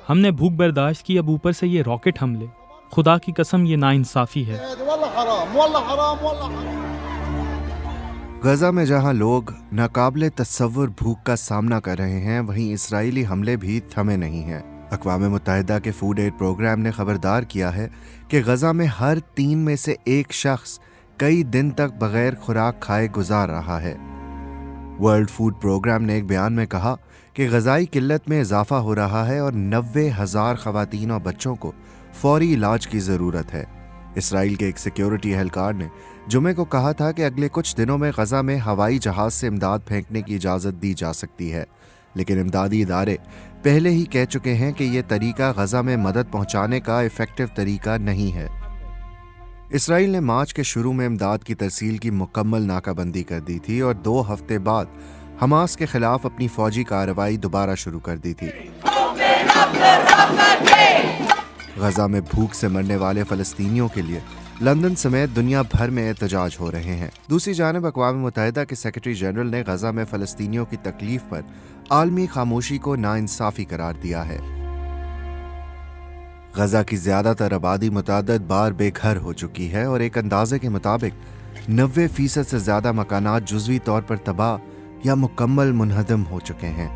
ہم نے بھوک برداشت کی، اب اوپر سے یہ راکٹ حملے. خدا کی قسم یہ ناانصافی ہے. غزہ میں جہاں لوگ ناقابل تصور بھوک کا سامنا کر رہے ہیں، وہیں اسرائیلی حملے بھی تھمے نہیں ہیں. اقوام متحدہ کے فوڈ ایڈ پروگرام نے خبردار کیا ہے کہ غزہ میں ہر 3 میں سے 1 شخص کئی دن تک بغیر خوراک کھائے گزار رہا ہے. ورلڈ فوڈ پروگرام نے ایک بیان میں کہا کہ غذائی قلت میں اضافہ ہو رہا ہے اور 90,000 خواتین اور بچوں کو فوری علاج کی ضرورت ہے. اسرائیل کے ایک سیکیورٹی اہلکار نے جمعے کو کہا تھا کہ اگلے کچھ دنوں میں غزہ میں ہوائی جہاز سے امداد پھینکنے کی اجازت دی جا سکتی ہے، لیکن امدادی ادارے پہلے ہی کہہ چکے ہیں کہ یہ طریقہ غزہ میں مدد پہنچانے کا ایفیکٹو طریقہ نہیں ہے. اسرائیل نے مارچ کے شروع میں امداد کی ترسیل کی مکمل ناکہ بندی کر دی تھی اور 2 ہفتے بعد حماس کے خلاف اپنی فوجی کارروائی دوبارہ شروع کر دی تھی. غزہ میں بھوک سے مرنے والے فلسطینیوں کے لیے لندن سمیت دنیا بھر میں احتجاج ہو رہے ہیں. دوسری جانب اقوام متحدہ کے سیکرٹری جنرل نے غزہ میں فلسطینیوں کی تکلیف پر عالمی خاموشی کو ناانصافی قرار دیا ہے. غزہ کی زیادہ تر آبادی متعدد بار بے گھر ہو چکی ہے اور ایک اندازے کے مطابق 90% سے زیادہ مکانات جزوی طور پر تباہ یا مکمل منہدم ہو چکے ہیں.